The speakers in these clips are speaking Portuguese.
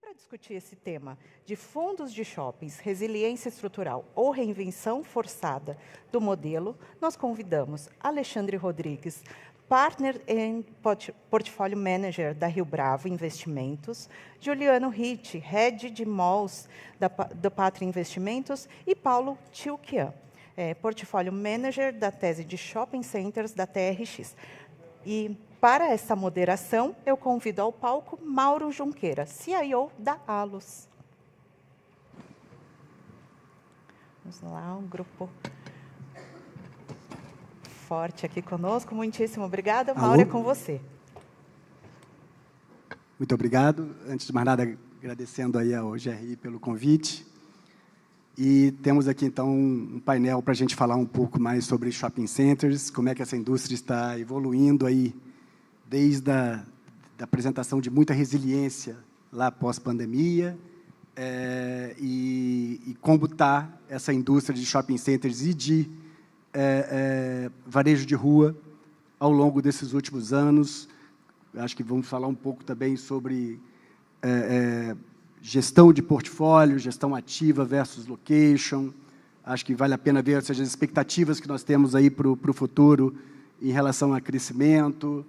Para discutir esse tema de fundos de shoppings, resiliência estrutural ou reinvenção forçada do modelo, nós convidamos Alexandre Rodrigues, Partner and Portfolio Manager da Rio Bravo Investimentos, Juliano Ritt, Head de Malls do Pátria Investimentos e Paulo Tilquian, Portfolio Manager da tese de Shopping Centers da TRX. E para essa moderação, eu convido ao palco Mauro Junqueira, CIO da Allos. Vamos lá, um grupo forte aqui conosco. Muitíssimo obrigada. Mauro, é com você. Muito obrigado. Antes de mais nada, agradecendo aí ao GRI pelo convite. E temos aqui, então, um painel para a gente falar um pouco mais sobre shopping centers, como é que essa indústria está evoluindo aí, desde a apresentação de muita resiliência lá pós-pandemia, e como está essa indústria de shopping centers e de varejo de rua ao longo desses últimos anos. Acho que vamos falar um pouco também sobre gestão de portfólio, gestão ativa versus location. Acho que vale a pena ver, ou seja, as expectativas que nós temos aí para o futuro em relação a crescimento.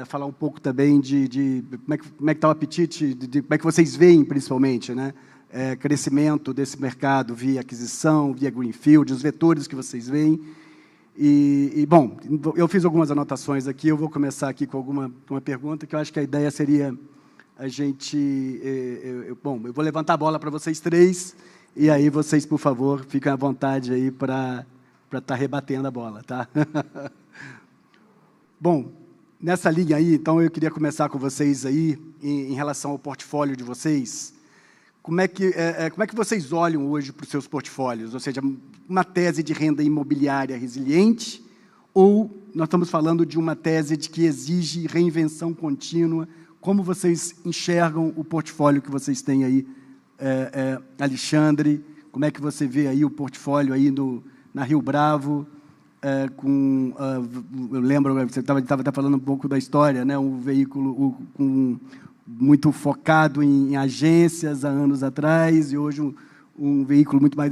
Falar um pouco também de como é que está o apetite, de como é que vocês veem, principalmente, né? Crescimento desse mercado via aquisição, via greenfield, os vetores que vocês veem. Bom, eu fiz algumas anotações aqui, eu vou começar aqui com uma pergunta, que eu acho que a ideia seria a gente... Bom, eu vou levantar a bola para vocês três, e aí vocês, por favor, fiquem à vontade aí para estar rebatendo a bola, tá? Bom, nessa linha aí, então, eu queria começar com vocês aí, em relação ao portfólio de vocês. Como é que vocês olham hoje para os seus portfólios? Ou seja, uma tese de renda imobiliária resiliente, ou nós estamos falando de uma tese de que exige reinvenção contínua? Como vocês enxergam o portfólio que vocês têm aí, Alexandre? Como é que você vê aí o portfólio aí na Rio Bravo? Eu lembro, você estava falando um pouco da história, né? Um veículo muito focado em agências há anos atrás, e hoje um veículo muito mais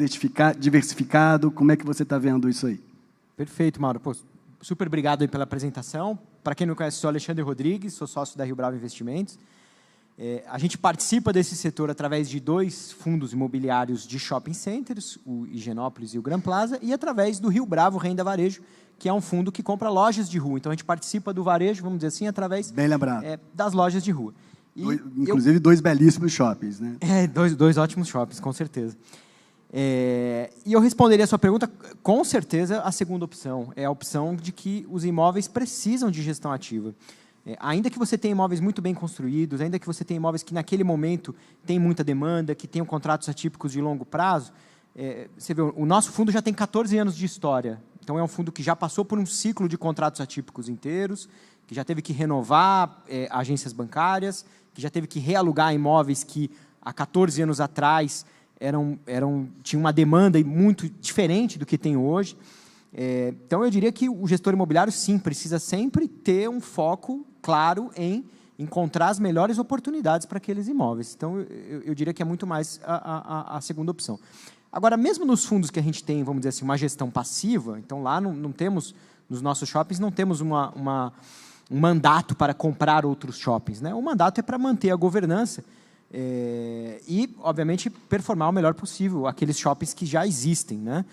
diversificado. Como é que você está vendo isso aí? Perfeito, Mauro. Pô, super obrigado aí pela apresentação. Para quem não conhece, sou Alexandre Rodrigues, sou sócio da Rio Bravo Investimentos. A gente participa desse setor através de 2 fundos imobiliários de shopping centers, o Higienópolis e o Gran Plaza, e através do Rio Bravo Renda Varejo, que é um fundo que compra lojas de rua. Então, a gente participa do varejo, vamos dizer assim, através das lojas de rua. Inclusive, 2 belíssimos shoppings, né? Dois ótimos shoppings, com certeza. E eu responderia a sua pergunta, com certeza, a segunda opção. É a opção de que os imóveis precisam de gestão ativa. Ainda que você tenha imóveis muito bem construídos, ainda que você tenha imóveis que, naquele momento, tem muita demanda, que tenham contratos atípicos de longo prazo, você vê, o nosso fundo já tem 14 anos de história. Então, é um fundo que já passou por um ciclo de contratos atípicos inteiros, que já teve que renovar agências bancárias, que já teve que realugar imóveis que, há 14 anos atrás, tinham uma demanda muito diferente do que tem hoje. Então, eu diria que o gestor imobiliário, sim, precisa sempre ter um foco claro em encontrar as melhores oportunidades para aqueles imóveis. Então, eu diria que é muito mais a segunda opção. Agora, mesmo nos fundos que a gente tem, vamos dizer assim, uma gestão passiva, então lá não temos, nos nossos shoppings, não temos um mandato para comprar outros shoppings, né? O mandato é para manter a governança e, obviamente, performar o melhor possível aqueles shoppings que já existem, né?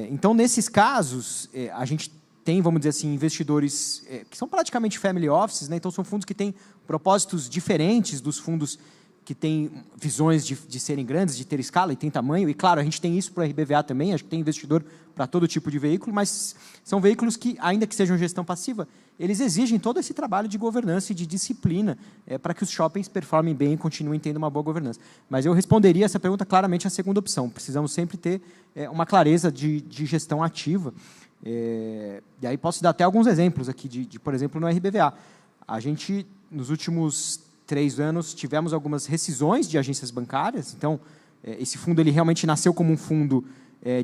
Então, nesses casos, a gente tem, vamos dizer assim, investidores que são praticamente family offices, né? Então, são fundos que têm propósitos diferentes dos fundos que têm visões de serem grandes, de ter escala e tem tamanho. E, claro, a gente tem isso para a RBVA também, acho que tem investidor para todo tipo de veículo, mas são veículos que, ainda que sejam gestão passiva, eles exigem todo esse trabalho de governança e de disciplina para que os shoppings performem bem e continuem tendo uma boa governança. Mas eu responderia essa pergunta claramente a segunda opção. Precisamos sempre ter uma clareza de gestão ativa. E aí posso dar até alguns exemplos aqui, por exemplo, no RBVA. A gente, nos últimos 3 anos, tivemos algumas rescisões de agências bancárias. Então, esse fundo ele realmente nasceu como um fundo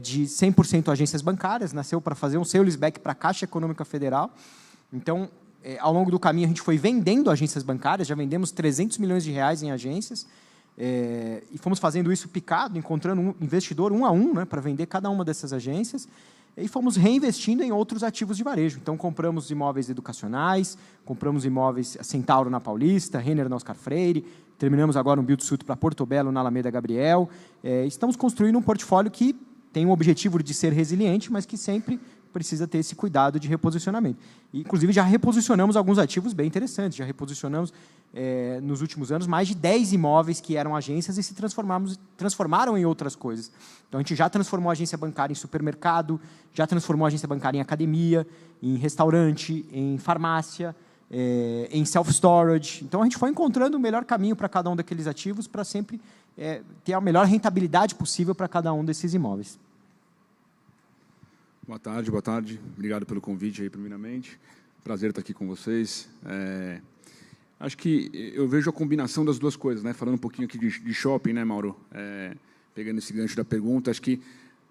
de 100% agências bancárias, nasceu para fazer um sale-leaseback para a Caixa Econômica Federal. Então, ao longo do caminho, a gente foi vendendo agências bancárias, já vendemos 300 milhões de reais em agências, e fomos fazendo isso picado, encontrando um investidor um a um, né, para vender cada uma dessas agências, e fomos reinvestindo em outros ativos de varejo. Então, compramos imóveis educacionais, compramos imóveis Centauro na Paulista, Renner na Oscar Freire, terminamos agora um build-to-suit para Porto Belo, na Alameda Gabriel. Estamos construindo um portfólio que tem o objetivo de ser resiliente, mas que sempre precisa ter esse cuidado de reposicionamento. E, inclusive, já reposicionamos alguns ativos bem interessantes. Já reposicionamos, nos últimos anos, mais de 10 imóveis que eram agências e se transformaram em outras coisas. Então, a gente já transformou a agência bancária em supermercado, já transformou a agência bancária em academia, em restaurante, em farmácia, em self-storage. Então, a gente foi encontrando o melhor caminho para cada um daqueles ativos para sempre ter a melhor rentabilidade possível para cada um desses imóveis. Boa tarde, boa tarde. Obrigado pelo convite aí, primeiramente. Prazer estar aqui com vocês. Acho que eu vejo a combinação das duas coisas, né? Falando um pouquinho aqui de shopping, né, Mauro? Pegando esse gancho da pergunta, acho que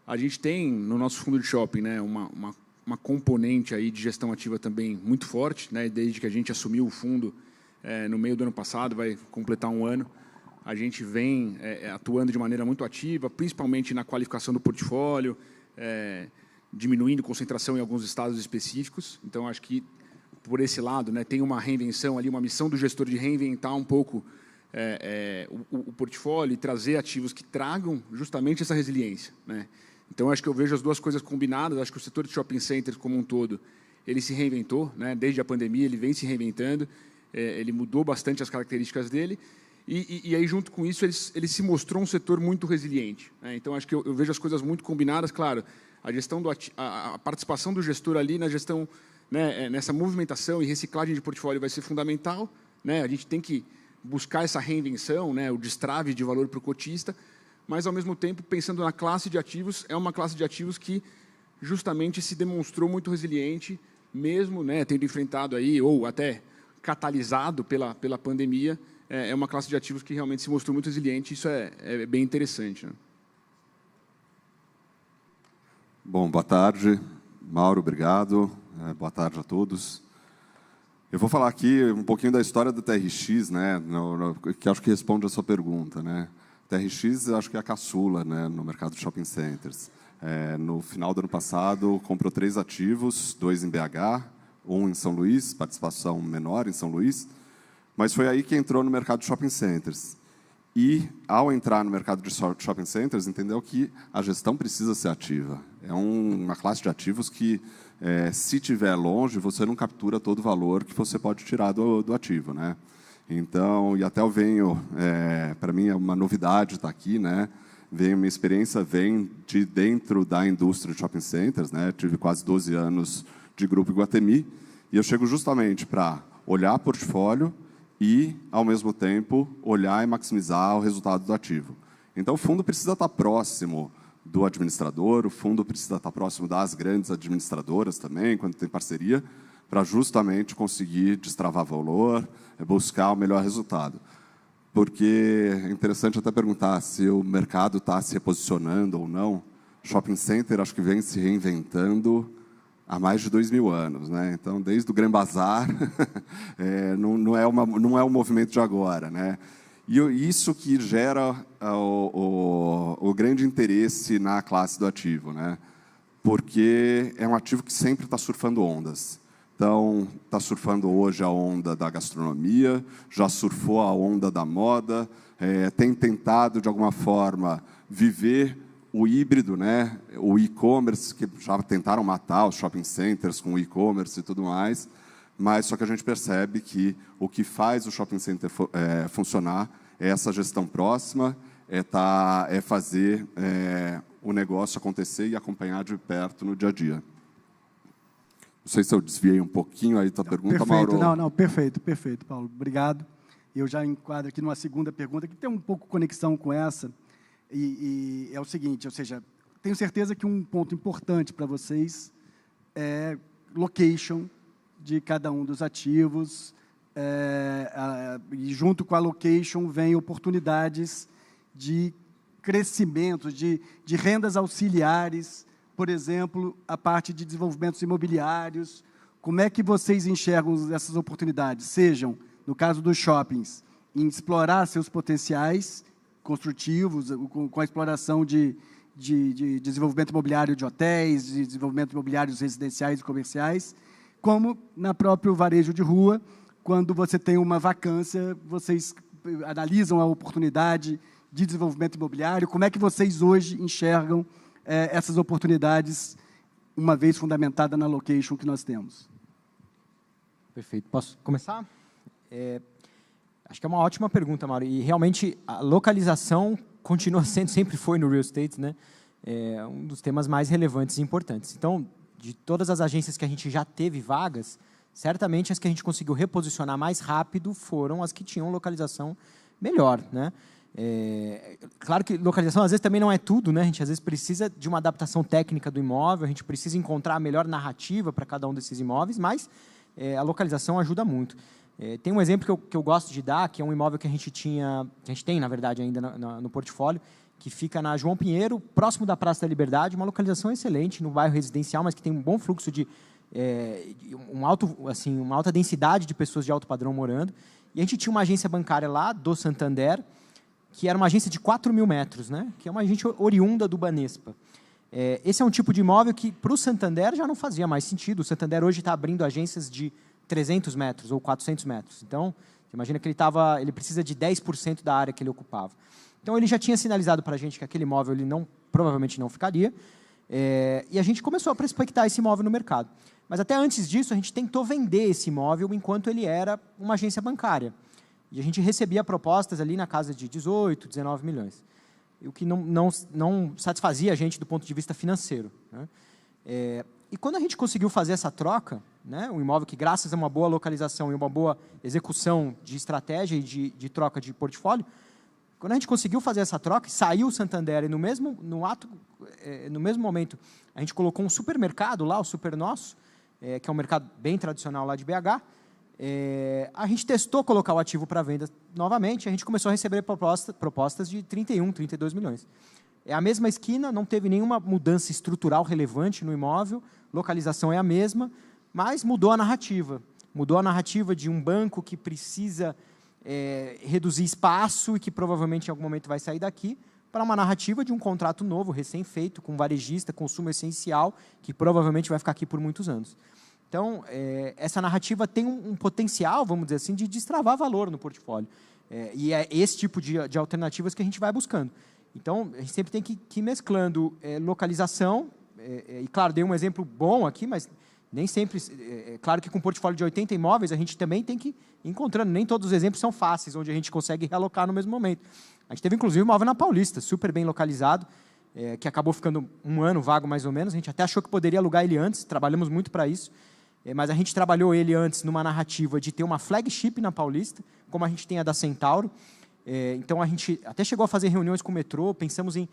a gente tem no nosso fundo de shopping, né, uma componente aí de gestão ativa também muito forte, né? Desde que a gente assumiu o fundo no meio do ano passado, vai completar um ano, a gente vem atuando de maneira muito ativa, principalmente na qualificação do portfólio, diminuindo concentração em alguns estados específicos. Então, acho que, por esse lado, né, tem uma reinvenção ali, uma missão do gestor de reinventar um pouco o portfólio e trazer ativos que tragam justamente essa resiliência, né? Então, acho que eu vejo as duas coisas combinadas. Acho que o setor de shopping centers, como um todo, ele se reinventou, né? Desde a pandemia, ele vem se reinventando, ele mudou bastante as características dele, e aí, junto com isso, ele se mostrou um setor muito resiliente, né? Então, acho que eu vejo as coisas muito combinadas. Claro, a gestão a participação do gestor ali na gestão, né, nessa movimentação e reciclagem de portfólio vai ser fundamental, né? A gente tem que buscar essa reinvenção, né, o destrave de valor para o cotista, mas, ao mesmo tempo, pensando na classe de ativos, é uma classe de ativos que justamente se demonstrou muito resiliente, mesmo, né, tendo enfrentado aí, ou até catalisado pela pandemia. É uma classe de ativos que realmente se mostrou muito resiliente. Isso é bem interessante, né? Bom, boa tarde, Mauro, obrigado. Boa tarde a todos. Eu vou falar aqui um pouquinho da história do TRX, né, que acho que responde a sua pergunta, né? TRX, acho que é a caçula, né, no mercado de shopping centers. No final do ano passado, comprou 3 ativos, 2 em BH, 1 em São Luís, participação menor em São Luís, mas foi aí que entrou no mercado de shopping centers. E, ao entrar no mercado de shopping centers, entendeu que a gestão precisa ser ativa. É uma classe de ativos que, se estiver longe, você não captura todo o valor que você pode tirar do ativo, né? Então, e até eu venho, para mim é uma novidade estar aqui, né? Minha experiência vem de dentro da indústria de shopping centers, né? Tive quase 12 anos de Grupo Iguatemi, e eu chego justamente para olhar portfólio e, ao mesmo tempo, olhar e maximizar o resultado do ativo. Então, o fundo precisa estar próximo do administrador, o fundo precisa estar próximo das grandes administradoras também, quando tem parceria, para justamente conseguir destravar valor, buscar o melhor resultado. Porque é interessante até perguntar se o mercado está se reposicionando ou não. Shopping center, acho que vem se reinventando há mais de 2000 anos, né? Então, desde o Grand Bazar, não é um movimento de agora, né? E isso que gera o grande interesse na classe do ativo, né? Porque é um ativo que sempre está surfando ondas. Então, está surfando hoje a onda da gastronomia, já surfou a onda da moda, tem tentado, de alguma forma, viver o híbrido, né? O e-commerce, que já tentaram matar os shopping centers com o e-commerce e tudo mais, mas só que a gente percebe que o que faz o shopping center funcionar é essa gestão próxima, é fazer o negócio acontecer e acompanhar de perto no dia a dia. Não sei se eu desviei um pouquinho aí da pergunta, perfeito, Mauro. Não, perfeito, Paulo. Obrigado. Eu já enquadro aqui numa segunda pergunta, que tem um pouco de conexão com essa, e é o seguinte, ou seja, tenho certeza que um ponto importante para vocês é location de cada um dos ativos, e junto com a location vem oportunidades de crescimento, de rendas auxiliares, por exemplo, a parte de desenvolvimentos imobiliários. Como é que vocês enxergam essas oportunidades? Sejam, no caso dos shoppings, em explorar seus potenciais construtivos, com a exploração de desenvolvimento imobiliário de hotéis, de desenvolvimento imobiliários residenciais e comerciais, como na próprio varejo de rua, quando você tem uma vacância, vocês analisam a oportunidade de desenvolvimento imobiliário. Como é que vocês hoje enxergam essas oportunidades, uma vez fundamentada na location que nós temos? Perfeito. Posso começar? Acho que é uma ótima pergunta, Mauro. E, realmente, a localização continua sendo, sempre foi no real estate, né? Um dos temas mais relevantes e importantes. Então, de todas as agências que a gente já teve vagas, certamente as que a gente conseguiu reposicionar mais rápido foram as que tinham localização melhor, né? Claro que localização, às vezes, também não é tudo, né? A gente, às vezes, precisa de uma adaptação técnica do imóvel, a gente precisa encontrar a melhor narrativa para cada um desses imóveis, mas a localização ajuda muito. Tem um exemplo que eu gosto de dar, que é um imóvel que a gente tem, na verdade, ainda no portfólio, que fica na João Pinheiro, próximo da Praça da Liberdade, uma localização excelente, no bairro residencial, mas que tem um bom fluxo uma alta densidade de pessoas de alto padrão morando. E a gente tinha uma agência bancária lá, do Santander, que era uma agência de 4.000 metros, né? Que é uma agência oriunda do Banespa. Esse é um tipo de imóvel que, para o Santander, já não fazia mais sentido. O Santander hoje está abrindo agências de 300 metros ou 400 metros. Então, imagina que ele precisa de 10% da área que ele ocupava. Então, ele já tinha sinalizado para a gente que aquele imóvel provavelmente não ficaria, e a gente começou a prospectar esse imóvel no mercado. Mas, até antes disso, a gente tentou vender esse imóvel enquanto ele era uma agência bancária. E a gente recebia propostas ali na casa de 18, 19 milhões. O que não satisfazia a gente do ponto de vista financeiro, né? E quando a gente conseguiu fazer essa troca, né, um imóvel que, graças a uma boa localização e uma boa execução de estratégia e de troca de portfólio, quando a gente conseguiu fazer essa troca, saiu o Santander e no mesmo momento a gente colocou um supermercado lá, o Super Nosso, que é um mercado bem tradicional lá de BH, a gente testou colocar o ativo para venda novamente, a gente começou a receber propostas de 31, 32 milhões. É a mesma esquina, não teve nenhuma mudança estrutural relevante no imóvel, localização é a mesma, mas mudou a narrativa. Mudou a narrativa de um banco que precisa reduzir espaço e que provavelmente em algum momento vai sair daqui, para uma narrativa de um contrato novo, recém-feito, com varejista, consumo essencial, que provavelmente vai ficar aqui por muitos anos. Então, essa narrativa tem um potencial, vamos dizer assim, de destravar valor no portfólio. E é esse tipo de alternativas que a gente vai buscando. Então, a gente sempre tem que ir mesclando localização, e, claro, dei um exemplo bom aqui, mas nem sempre... claro que com um portfólio de 80 imóveis, a gente também tem que ir encontrando. Nem todos os exemplos são fáceis, onde a gente consegue realocar no mesmo momento. A gente teve, inclusive, um imóvel na Paulista, super bem localizado, que acabou ficando um ano vago, mais ou menos. A gente até achou que poderia alugar ele antes, trabalhamos muito para isso. Mas a gente trabalhou ele antes numa narrativa de ter uma flagship na Paulista, como a gente tem a da Centauro. Então, a gente até chegou a fazer reuniões com o metrô, pensamos em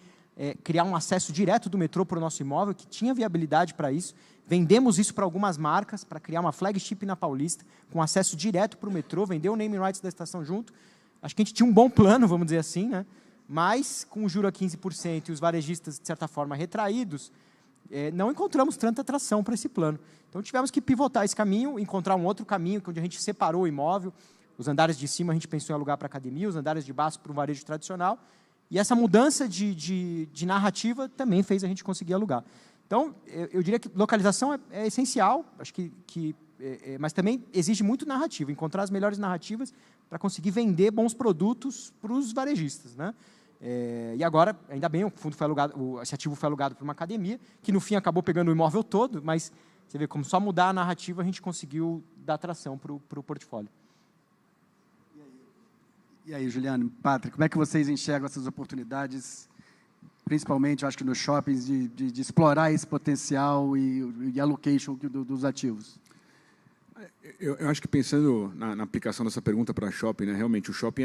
criar um acesso direto do metrô para o nosso imóvel, que tinha viabilidade para isso. Vendemos isso para algumas marcas, para criar uma flagship na Paulista, com acesso direto para o metrô, vendeu o name rights da estação junto. Acho que a gente tinha um bom plano, vamos dizer assim, né? Mas, com o juro a 15% e os varejistas, de certa forma, retraídos, não encontramos tanta atração para esse plano. Então, tivemos que pivotar esse caminho, encontrar um outro caminho, onde a gente separou o imóvel. Os andares de cima a gente pensou em alugar para academia, os andares de baixo para o varejo tradicional. E essa mudança de narrativa também fez a gente conseguir alugar. Então, eu diria que localização é essencial, acho mas também exige muito narrativa, encontrar as melhores narrativas para conseguir vender bons produtos para os varejistas, né? E agora, ainda bem, esse ativo foi alugado para uma academia, que no fim acabou pegando o imóvel todo, mas você vê como só mudar a narrativa a gente conseguiu dar atração para o portfólio. E aí, Juliano, Patrick, como é que vocês enxergam essas oportunidades, principalmente, eu acho que nos shoppings, de explorar esse potencial e allocation dos ativos? Eu acho que pensando na aplicação dessa pergunta para shopping, né, realmente o shopping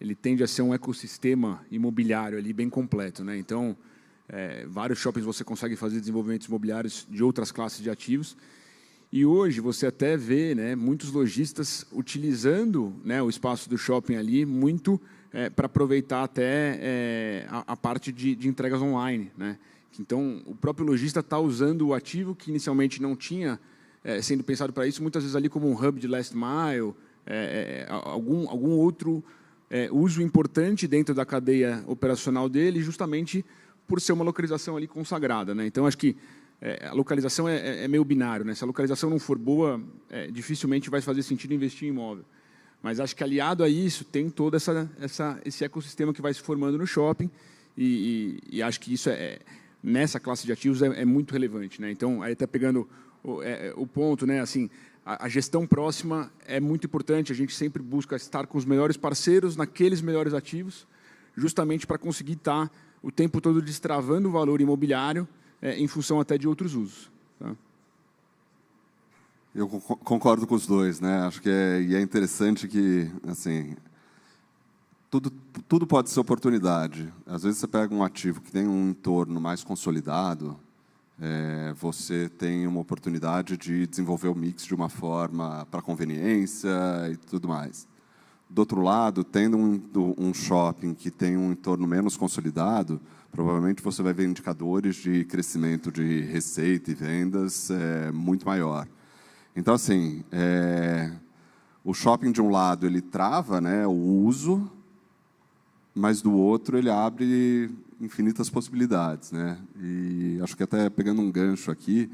ele tende a ser um ecossistema imobiliário ali bem completo, né? Então, vários shoppings você consegue fazer desenvolvimentos imobiliários de outras classes de ativos. E hoje você até vê, né, muitos lojistas utilizando, né, o espaço do shopping ali muito para aproveitar até a parte de entregas online, né? Então, o próprio lojista está usando o ativo que inicialmente não tinha sendo pensado para isso, muitas vezes ali como um hub de last mile, algum outro uso importante dentro da cadeia operacional dele, justamente por ser uma localização ali consagrada, né? Então, acho que a localização é meio binário, né? Se a localização não for boa, dificilmente vai fazer sentido investir em imóvel. Mas acho que aliado a isso tem todo esse ecossistema que vai se formando no shopping e acho que isso nessa classe de ativos é muito relevante, né? Então, aí até pegando o ponto, né? Assim, a gestão próxima é muito importante. A gente sempre busca estar com os melhores parceiros naqueles melhores ativos, justamente para conseguir estar o tempo todo destravando o valor imobiliário em função até de outros usos. Tá? Eu concordo com os dois, né? Acho que é interessante que, assim, tudo pode ser oportunidade. Às vezes você pega um ativo que tem um entorno mais consolidado, você tem uma oportunidade de desenvolver o mix de uma forma para conveniência e tudo mais. Do outro lado, tendo um shopping que tem um entorno menos consolidado, provavelmente você vai ver indicadores de crescimento de receita e vendas muito maior. Então, assim, o shopping, de um lado, ele trava, né, o uso, mas, do outro, ele abre infinitas possibilidades, né? E acho que, até pegando um gancho aqui,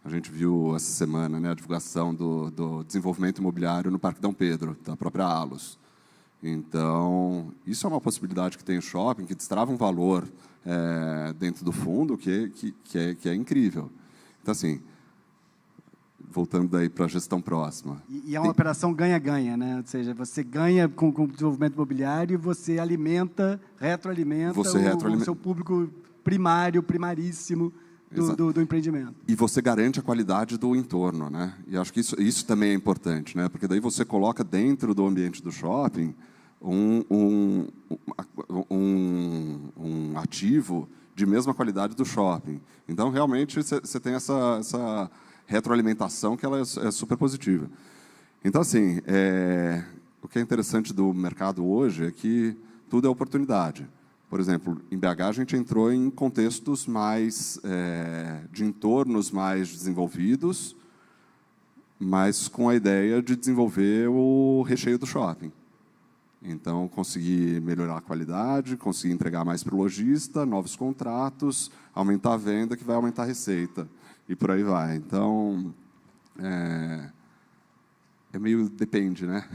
a gente viu essa semana, né, a divulgação do desenvolvimento imobiliário no Parque Dom Pedro, da própria Allos. Então, isso é uma possibilidade que tem o shopping, que destrava um valor dentro do fundo que é incrível. Então, assim, voltando daí para a gestão próxima. E é uma operação ganha-ganha, né? Ou seja, você ganha com o desenvolvimento imobiliário e você retroalimenta o seu público primaríssimo do empreendimento. E você garante a qualidade do entorno, né? E acho que isso também é importante, né? Porque daí você coloca dentro do ambiente do shopping um ativo de mesma qualidade do shopping. Então, realmente, você tem essa retroalimentação que ela é super positiva. Então, assim, o que é interessante do mercado hoje é que tudo é oportunidade. Por exemplo, em BH a gente entrou em contextos mais de entornos mais desenvolvidos, mas com a ideia de desenvolver o recheio do shopping. Então, conseguir melhorar a qualidade, conseguir entregar mais para o lojista, novos contratos, aumentar a venda, que vai aumentar a receita. E por aí vai. Então, meio depende, né?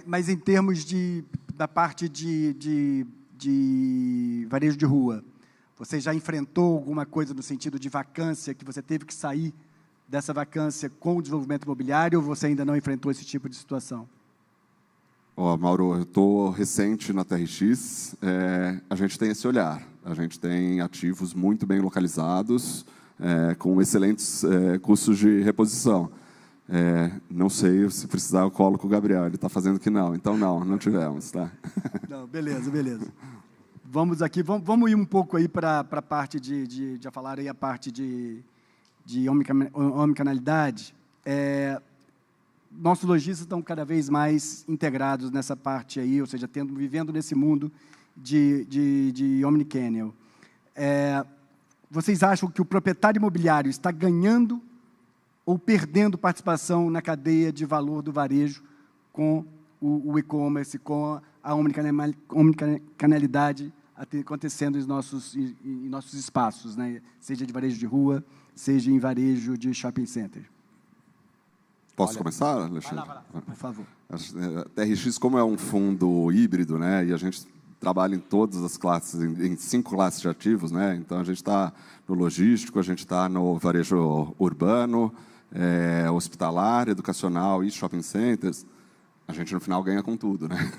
Mas em termos da parte de varejo de rua, você já enfrentou alguma coisa no sentido de vacância, que você teve que sair dessa vacância com o desenvolvimento imobiliário, ou você ainda não enfrentou esse tipo de situação? Mauro, eu estou recente na TRX, a gente tem esse olhar. A gente tem ativos muito bem localizados, com excelentes custos de reposição. Não sei, se precisar eu colo com o Gabriel, ele está fazendo que não. Então, não tivemos. Tá? Não, beleza. Vamos ir um pouco aí para a parte já falaram aí a parte de omnicanalidade. Nossos lojistas estão cada vez mais integrados nessa parte aí, ou seja, vivendo nesse mundo de omnicanal. Vocês acham que o proprietário imobiliário está ganhando ou perdendo participação na cadeia de valor do varejo com o e-commerce, com a omnicanalidade acontecendo em nossos espaços, né? Seja de varejo de rua, seja em varejo de shopping center? Posso começar, Alexandre? Vai lá, por favor. A TRX, como é um fundo híbrido, né, e a gente trabalha em todas as classes, em 5 classes de ativos, né? Então, a gente está no logístico, a gente está no varejo urbano, hospitalar, educacional e shopping centers. A gente, no final, ganha com tudo, né?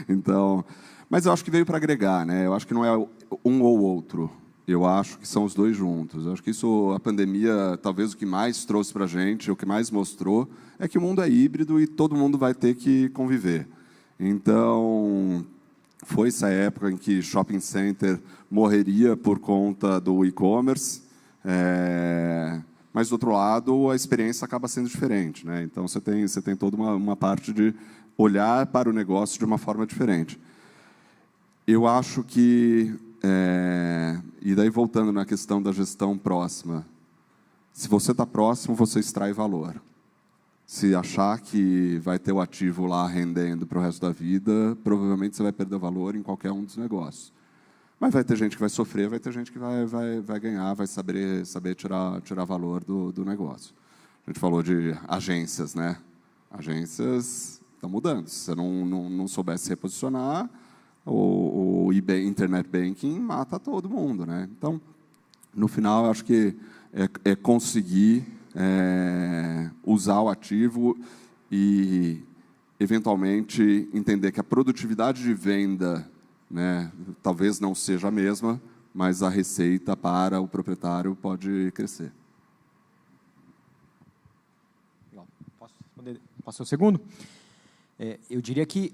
Então, mas eu acho que veio para agregar, né? Eu acho que não é um ou outro. Eu acho que são os dois juntos. Eu acho que a pandemia, talvez o que mais trouxe para a gente, o que mais mostrou, é que o mundo é híbrido e todo mundo vai ter que conviver. Então, foi essa época em que shopping center morreria por conta do e-commerce, mas, do outro lado, a experiência acaba sendo diferente, né? Então, você tem toda uma parte de olhar para o negócio de uma forma diferente. Eu acho que... e daí, voltando na questão da gestão próxima, se você está próximo, você extrai valor. Se achar que vai ter o ativo lá rendendo para o resto da vida, provavelmente você vai perder valor em qualquer um dos negócios. Mas vai ter gente que vai sofrer, vai ter gente que vai ganhar, vai saber tirar valor do negócio. A gente falou de agências, né? Agências estão mudando. Se você não souber se reposicionar, o Internet Banking mata todo mundo, né? Então, no final, eu acho que é conseguir usar o ativo e, eventualmente, entender que a produtividade de venda, né, talvez não seja a mesma, mas a receita para o proprietário pode crescer. Posso ser o segundo? Eu diria que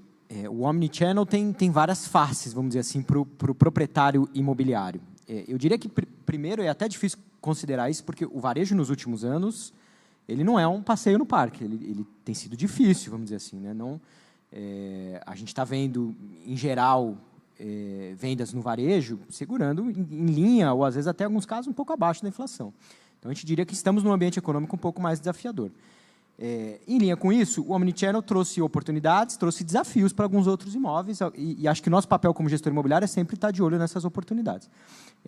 o Omnichannel tem várias faces, vamos dizer assim, para o proprietário imobiliário. Eu diria que, primeiro, é até difícil considerar isso, porque o varejo, nos últimos anos, ele não é um passeio no parque, ele tem sido difícil, vamos dizer assim, né? A gente está vendo, em geral, vendas no varejo segurando em linha, ou às vezes até, em alguns casos, um pouco abaixo da inflação. Então, a gente diria que estamos num ambiente econômico um pouco mais desafiador. Em linha com isso, o Omnichannel trouxe oportunidades, trouxe desafios para alguns outros imóveis, e acho que o nosso papel como gestor imobiliário é sempre estar de olho nessas oportunidades.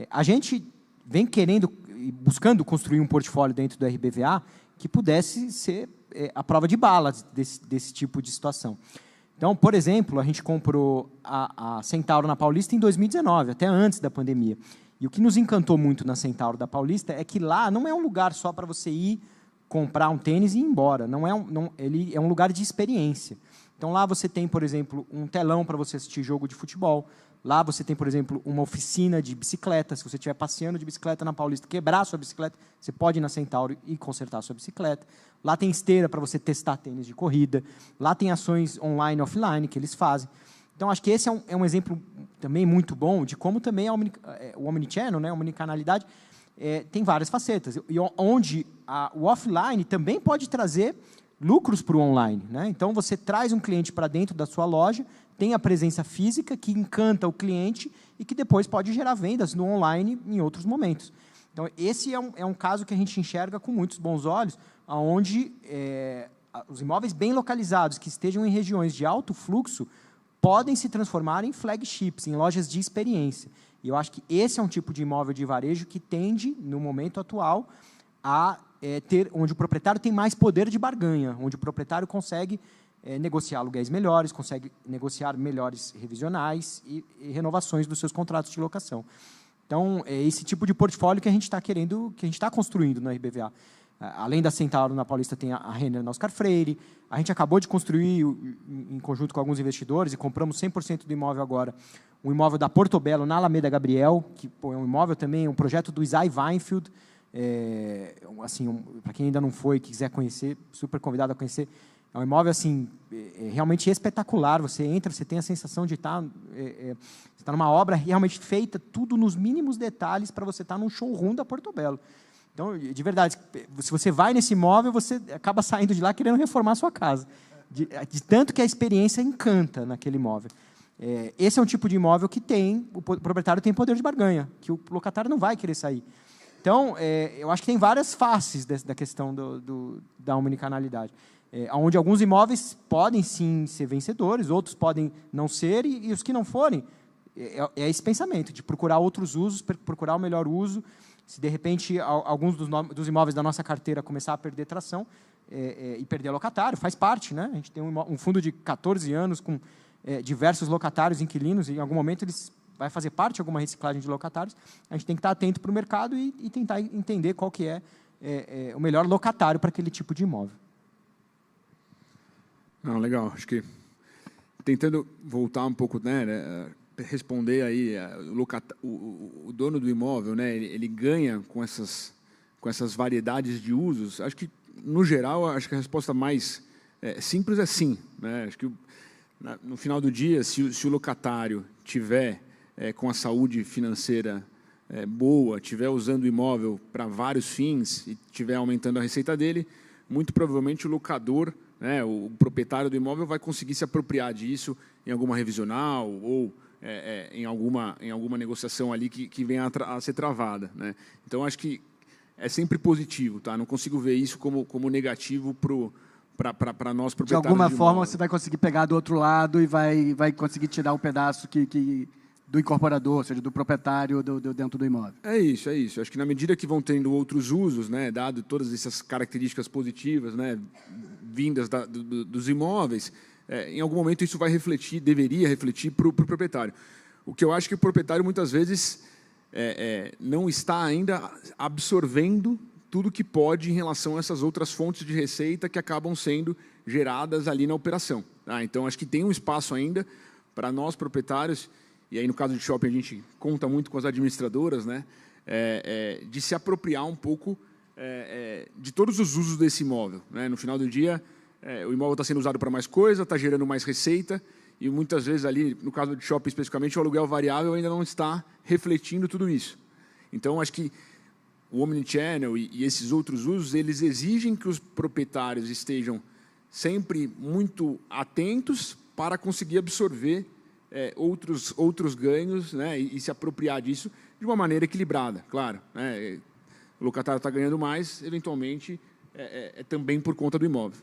A gente vem querendo e buscando construir um portfólio dentro do RBVA que pudesse ser a prova de balas desse tipo de situação. Então, por exemplo, a gente comprou a Centauro na Paulista em 2019, até antes da pandemia. E o que nos encantou muito na Centauro da Paulista é que lá não é um lugar só para você ir comprar um tênis e ir embora. Ele é um lugar de experiência. Então, lá você tem, por exemplo, um telão para você assistir jogo de futebol. Lá você tem, por exemplo, uma oficina de bicicleta. Se você estiver passeando de bicicleta na Paulista, quebrar a sua bicicleta, você pode ir na Centauro e consertar a sua bicicleta. Lá tem esteira para você testar tênis de corrida. Lá tem ações online e offline que eles fazem. Então, acho que esse é um exemplo também muito bom de como também o Omnichannel, né, a omnicanalidade, tem várias facetas. E onde o offline também pode trazer lucros para o online, né? Então, você traz um cliente para dentro da sua loja, tem a presença física que encanta o cliente e que depois pode gerar vendas no online em outros momentos. Então, esse é um caso que a gente enxerga com muitos bons olhos, onde os imóveis bem localizados, que estejam em regiões de alto fluxo, podem se transformar em flagships, em lojas de experiência. E eu acho que esse é um tipo de imóvel de varejo que tende, no momento atual, a onde o proprietário tem mais poder de barganha, onde o proprietário consegue negociar aluguéis melhores, consegue negociar melhores revisionais e renovações dos seus contratos de locação. Então, é esse tipo de portfólio que a gente está querendo, que a gente está construindo no RBVA. Além da Centauro na Paulista, tem a Renner na Oscar Freire. A gente acabou de construir, em conjunto com alguns investidores, e compramos 100% do imóvel agora, um imóvel da Portobello, na Alameda Gabriel, que é um imóvel também, um projeto do Isai Weinfeld. Para quem ainda não foi, que quiser conhecer, super convidado a conhecer. É um imóvel assim, realmente espetacular. Você entra, você tem a sensação de estar numa obra realmente feita, tudo nos mínimos detalhes, para você estar num showroom da Portobello. Então, de verdade, se você vai nesse imóvel, você acaba saindo de lá querendo reformar a sua casa. De tanto que a experiência encanta naquele imóvel. Esse é um tipo de imóvel que o proprietário tem poder de barganha, que o locatário não vai querer sair. Então, eu acho que tem várias faces da questão da omnicanalidade. Onde alguns imóveis podem, sim, ser vencedores, outros podem não ser, e os que não forem, é esse pensamento de procurar outros usos, procurar o melhor uso. Se, de repente, alguns dos imóveis da nossa carteira começar a perder tração e perder locatário, faz parte, né? A gente tem um fundo de 14 anos com diversos locatários, inquilinos, e em algum momento eles vai fazer parte de alguma reciclagem de locatários. A gente tem que estar atento para o mercado e tentar entender qual que é o melhor locatário para aquele tipo de imóvel. Não, legal. Acho que tentando voltar um pouco, né, responder aí, o dono do imóvel, né, ele ganha com essas variedades de usos. Acho que, no geral, acho que a resposta mais simples é sim, né? Acho que no final do dia, se o locatário tiver com a saúde financeira boa, tiver usando o imóvel para vários fins e tiver aumentando a receita dele, muito provavelmente o locador, né, o proprietário do imóvel, vai conseguir se apropriar disso em alguma revisional ou em alguma negociação ali que venha a ser travada, né? Então, acho que é sempre positivo, tá? Não consigo ver isso como negativo para para nós De proprietários. alguma de forma, imóveis. você vai conseguir pegar do outro lado e vai conseguir tirar um pedaço do incorporador, ou seja, do proprietário dentro do imóvel. É isso, é isso. Acho que na medida que vão tendo outros usos, né, dado todas essas características positivas, né, vindas dos imóveis, em algum momento isso vai refletir, deveria refletir para o proprietário. O que eu acho que o proprietário muitas vezes não está ainda absorvendo tudo que pode em relação a essas outras fontes de receita que acabam sendo geradas ali na operação. Tá? Então, acho que tem um espaço ainda para nós, proprietários, e aí no caso de shopping a gente conta muito com as administradoras, né, de se apropriar um pouco de todos os usos desse imóvel. Né? No final do dia, o imóvel está sendo usado para mais coisa, está gerando mais receita, e muitas vezes ali, no caso de shopping especificamente, o aluguel variável ainda não está refletindo tudo isso. Então, acho que o omnichannel e esses outros usos, eles exigem que os proprietários estejam sempre muito atentos para conseguir absorver outros ganhos, né, e se apropriar disso de uma maneira equilibrada, claro. Né? O locatário está ganhando mais, eventualmente, também por conta do imóvel.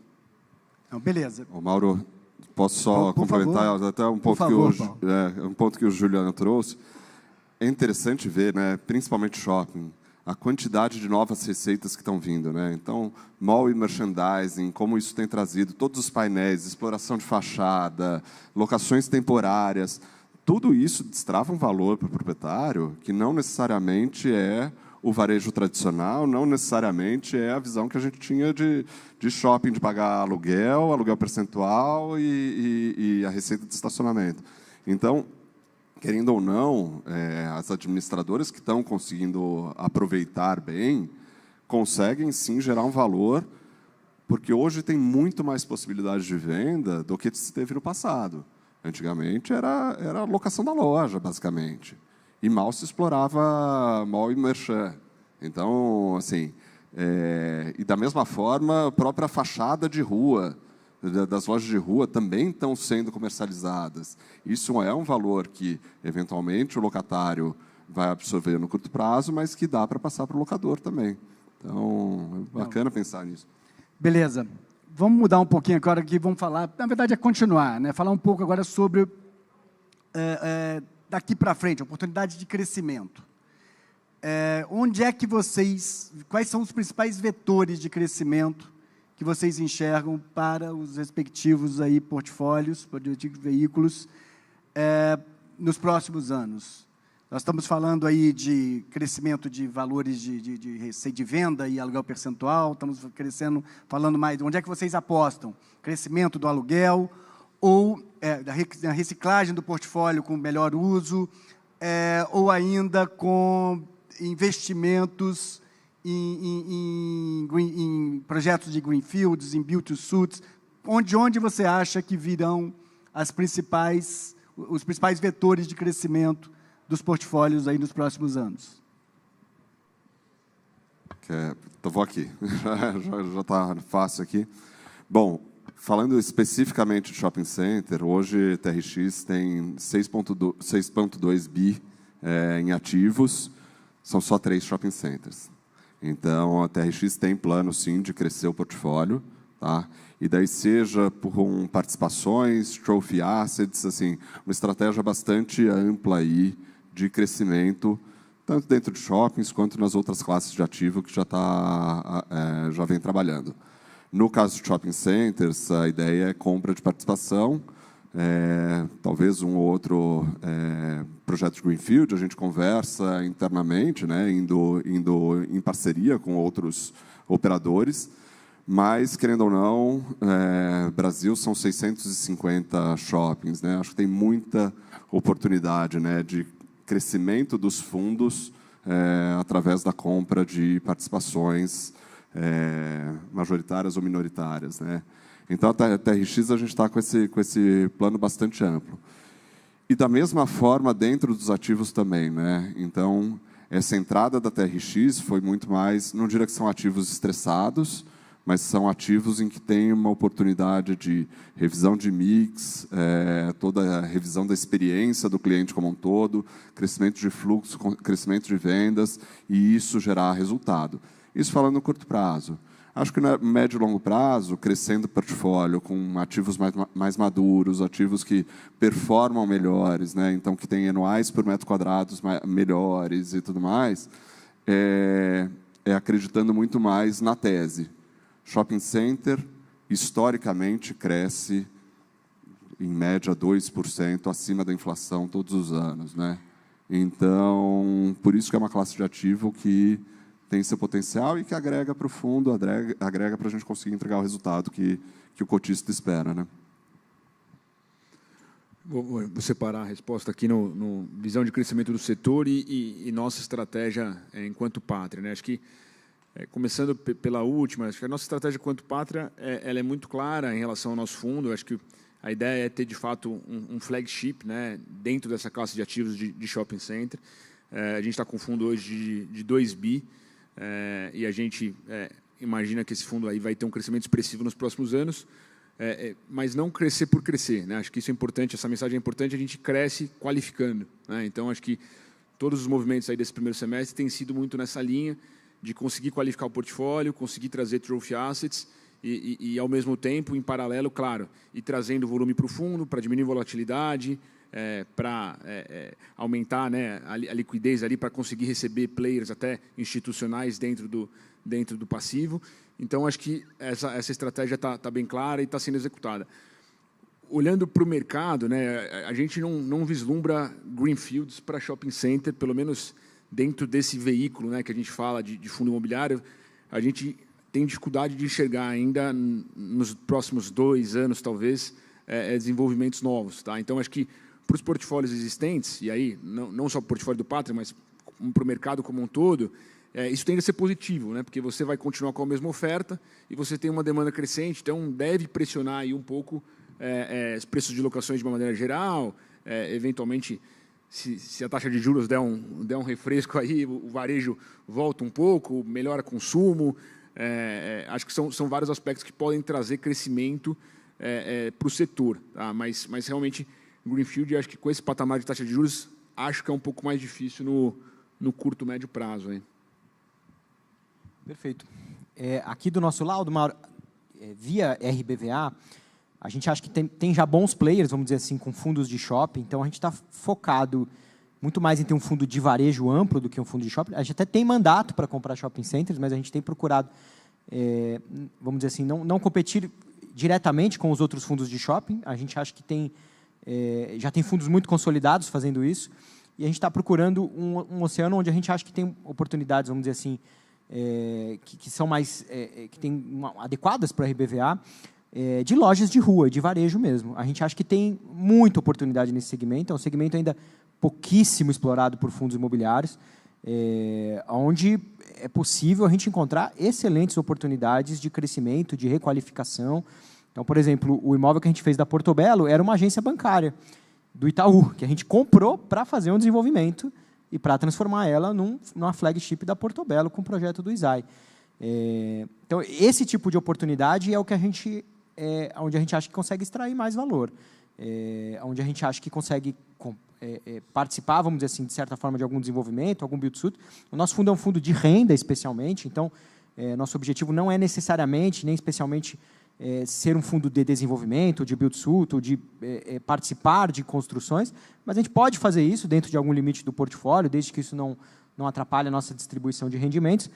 Então, beleza. Ô, Mauro, posso só Por complementar favor. até um Por ponto, favor, um ponto que o Juliano trouxe. É interessante ver, né, principalmente shopping, a quantidade de novas receitas que estão vindo, né? Então, mall e merchandising, como isso tem trazido, todos os painéis, exploração de fachada, locações temporárias, tudo isso destrava um valor para o proprietário que não necessariamente é o varejo tradicional, não necessariamente é a visão que a gente tinha de shopping, de pagar aluguel percentual e a receita de estacionamento. Então, querendo ou não, as administradoras que estão conseguindo aproveitar bem, conseguem sim gerar um valor, porque hoje tem muito mais possibilidades de venda do que se teve no passado. Antigamente era a locação da loja, basicamente. E mal se explorava mall e merchan. Então, assim, e da mesma forma, a própria fachada de rua, das lojas de rua também estão sendo comercializadas. Isso é um valor que, eventualmente, o locatário vai absorver no curto prazo, mas que dá para passar para o locador também. Então, é bacana pensar nisso. Beleza. Vamos mudar um pouquinho agora aqui, vamos falar, na verdade é continuar, né? Falar um pouco agora sobre, daqui para frente, oportunidade de crescimento. Onde é que quais são os principais vetores de crescimento que vocês enxergam para os respectivos aí portfólios, veículos, nos próximos anos? Nós estamos falando aí de crescimento de valores de receita de venda e aluguel percentual, estamos falando mais, onde é que vocês apostam? Crescimento do aluguel ou da reciclagem do portfólio com melhor uso, ou ainda com investimentos em projetos de greenfields, em build-to-suits, onde você acha que virão os principais vetores de crescimento dos portfólios aí nos próximos anos? Então, vou aqui. já está fácil aqui. Bom, falando especificamente de shopping center, hoje TRX tem 6,2 bi em ativos, são só 3 shopping centers. Então, a TRX tem plano, sim, de crescer o portfólio, tá? E daí seja com participações, trophy assets, assim, uma estratégia bastante ampla aí de crescimento, tanto dentro de shoppings quanto nas outras classes de ativo que já vem trabalhando. No caso de shopping centers, a ideia é compra de participação, talvez um ou outro projeto de greenfield, a gente conversa internamente, né, indo em parceria com outros operadores, mas, querendo ou não, Brasil são 650 shoppings, né, acho que tem muita oportunidade, né, de crescimento dos fundos através da compra de participações majoritárias ou minoritárias, né? Então, a TRX, a gente está com esse plano bastante amplo. E, da mesma forma, dentro dos ativos também, né? Então, essa entrada da TRX foi muito mais, não diria que são ativos estressados, mas são ativos em que tem uma oportunidade de revisão de mix, toda a revisão da experiência do cliente como um todo, crescimento de fluxo, crescimento de vendas, e isso gerar resultado. Isso falando no curto prazo. Acho que no médio e longo prazo, crescendo o portfólio com ativos mais maduros, ativos que performam melhores, né? Então, que têm anuais por metro quadrado melhores e tudo mais, acreditando muito mais na tese. Shopping center, historicamente, cresce em média 2% acima da inflação todos os anos, né? Então, por isso que é uma classe de ativo que tem seu potencial e que agrega para o fundo, agrega para a gente conseguir entregar o resultado que o cotista espera, né? Vou separar a resposta aqui no visão de crescimento do setor e nossa estratégia enquanto Pátria, né? Acho que, começando pela última, acho que a nossa estratégia enquanto Pátria ela é muito clara em relação ao nosso fundo. Acho que a ideia é ter, de fato, um flagship, né, dentro dessa classe de ativos de shopping center. A gente está com um fundo hoje de 2 bi, e a gente imagina que esse fundo aí vai ter um crescimento expressivo nos próximos anos, mas não crescer por crescer, né? Acho que isso é importante, essa mensagem é importante, a gente cresce qualificando, né? Então, acho que todos os movimentos aí desse primeiro semestre têm sido muito nessa linha de conseguir qualificar o portfólio, conseguir trazer trophy assets, e, ao mesmo tempo, em paralelo, claro, e trazendo volume para o fundo, para diminuir volatilidade, para aumentar, né, a liquidez ali, para conseguir receber players até institucionais dentro do passivo. Então, acho que essa estratégia está bem clara e está sendo executada. Olhando para o mercado, né, a gente não vislumbra greenfields para shopping center, pelo menos dentro desse veículo, né, que a gente fala de fundo imobiliário. A gente tem dificuldade de enxergar ainda, nos próximos 2 anos, talvez, desenvolvimentos novos. Tá? Então, acho que para os portfólios existentes, e aí não só para o portfólio do Pátria, mas para o mercado como um todo, isso tende a ser positivo, né? Porque você vai continuar com a mesma oferta e você tem uma demanda crescente, então deve pressionar aí um pouco os preços de locações de uma maneira geral, eventualmente, se a taxa de juros der um refresco aí, o varejo volta um pouco, melhora consumo. Acho que são vários aspectos que podem trazer crescimento para o setor, tá? Mas realmente, greenfield, acho que com esse patamar de taxa de juros, acho que é um pouco mais difícil no curto, médio prazo. Hein? Perfeito. Aqui do nosso lado, Mauro, via RBVA, a gente acha que tem já bons players, vamos dizer assim, com fundos de shopping, então a gente está focado muito mais em ter um fundo de varejo amplo do que um fundo de shopping. A gente até tem mandato para comprar shopping centers, mas a gente tem procurado, vamos dizer assim, não competir diretamente com os outros fundos de shopping. A gente acha que já tem fundos muito consolidados fazendo isso, e a gente está procurando um oceano onde a gente acha que tem oportunidades, vamos dizer assim, que são mais adequadas para a RBVA, de lojas de rua, de varejo mesmo. A gente acha que tem muita oportunidade nesse segmento, é um segmento ainda pouquíssimo explorado por fundos imobiliários, onde é possível a gente encontrar excelentes oportunidades de crescimento, de requalificação. Então, por exemplo, o imóvel que a gente fez da Portobello era uma agência bancária do Itaú, que a gente comprou para fazer um desenvolvimento e para transformar ela numa flagship da Portobello com o projeto do ISAI. Então, esse tipo de oportunidade é o que onde a gente acha que consegue extrair mais valor, onde a gente acha que consegue participar, vamos dizer assim, de certa forma, de algum desenvolvimento, algum build-to-suit. O nosso fundo é um fundo de renda, especialmente, então, nosso objetivo não é necessariamente, nem especialmente, ser um fundo de desenvolvimento, de build-to-suit, ou de participar de construções, mas a gente pode fazer isso dentro de algum limite do portfólio, desde que isso não atrapalhe a nossa distribuição de rendimentos,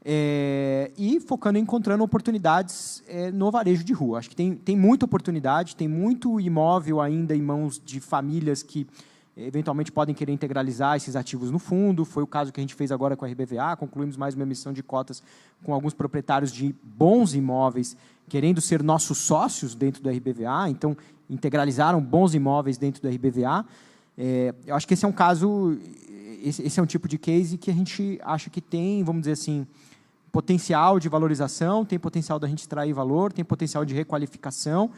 e focando em encontrando oportunidades no varejo de rua. Acho que tem muita oportunidade, tem muito imóvel ainda em mãos de famílias que eventualmente podem querer integralizar esses ativos no fundo. Foi o caso que a gente fez agora com a RBVA, concluímos mais uma emissão de cotas com alguns proprietários de bons imóveis querendo ser nossos sócios dentro do RBVA, então integralizaram bons imóveis dentro do RBVA. Eu acho que esse é um caso, esse é um tipo de case que a gente acha que tem, vamos dizer assim, potencial de valorização, tem potencial da gente extrair valor, tem potencial de requalificação.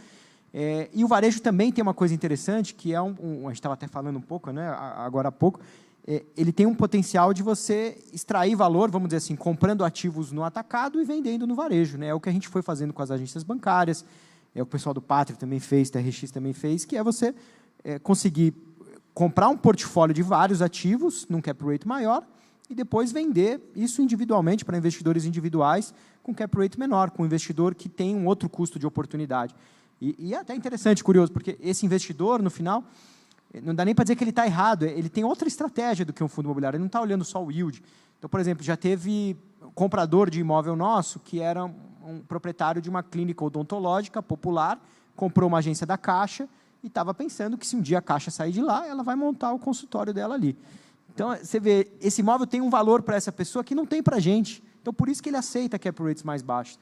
E o varejo também tem uma coisa interessante, que a gente estava até falando um pouco, né, agora há pouco, ele tem um potencial de você extrair valor, vamos dizer assim, comprando ativos no atacado e vendendo no varejo. Né? É o que a gente foi fazendo com as agências bancárias, é o que o pessoal do Pátria também fez, TRX também fez, que é você conseguir comprar um portfólio de vários ativos, num cap rate maior, e depois vender isso individualmente para investidores individuais com cap rate menor, com um investidor que tem um outro custo de oportunidade. E é até interessante, curioso, porque esse investidor, no final, não dá nem para dizer que ele está errado, ele tem outra estratégia do que um fundo imobiliário, ele não está olhando só o yield. Então, por exemplo, já teve um comprador de imóvel nosso, que era um proprietário de uma clínica odontológica popular, comprou uma agência da Caixa e estava pensando que, se um dia a Caixa sair de lá, ela vai montar o consultório dela ali. Então, você vê, esse imóvel tem um valor para essa pessoa que não tem para a gente. Então, por isso que ele aceita cap rates mais baixos.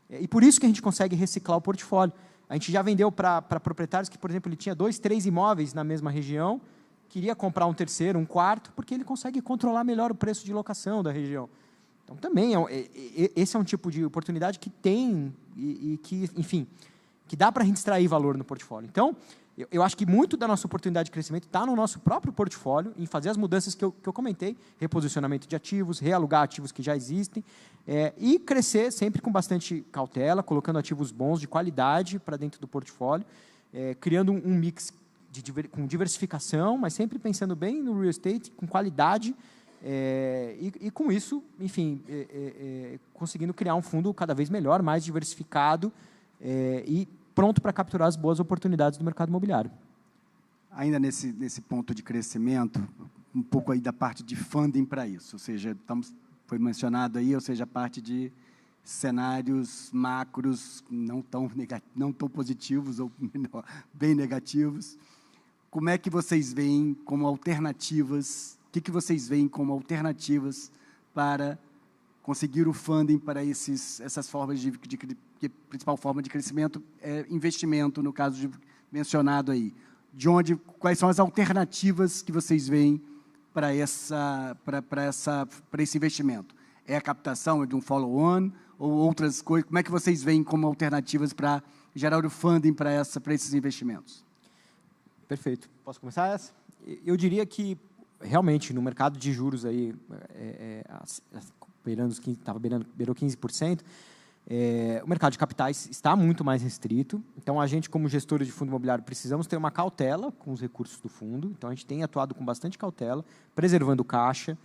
E por isso que a gente consegue reciclar o portfólio. A gente já vendeu para proprietários que, por exemplo, ele tinha 2, 3 imóveis na mesma região, queria comprar um terceiro, um quarto, porque ele consegue controlar melhor o preço de locação da região. Então, também, esse é um tipo de oportunidade que tem e que, enfim, que dá para a gente extrair valor no portfólio. Então, eu acho que muito da nossa oportunidade de crescimento está no nosso próprio portfólio, em fazer as mudanças que eu comentei, reposicionamento de ativos, realugar ativos que já existem, e crescer sempre com bastante cautela, colocando ativos bons, de qualidade, para dentro do portfólio, criando um mix com diversificação, mas sempre pensando bem no real estate, com qualidade, e com isso, enfim, conseguindo criar um fundo cada vez melhor, mais diversificado, e pronto para capturar as boas oportunidades do mercado imobiliário. Ainda nesse ponto de crescimento, um pouco aí da parte de funding para isso, ou seja, foi mencionado aí, ou seja, a parte de cenários macros não tão positivos ou bem negativos. Como é que vocês veem como alternativas, o que vocês veem como alternativas para conseguir o funding para essas formas que a principal forma de crescimento é investimento, no caso mencionado aí. Quais são as alternativas que vocês veem para esse investimento? É a captação de um follow-on ou outras coisas? Como é que vocês veem como alternativas para gerar o funding para esses investimentos? Perfeito. Posso começar essa? Eu diria que, realmente, no mercado de juros, aí, beirou 15%, o mercado de capitais está muito mais restrito. Então, a gente, como gestor de fundo imobiliário, precisamos ter uma cautela com os recursos do fundo. Então, a gente tem atuado com bastante cautela, preservando caixa,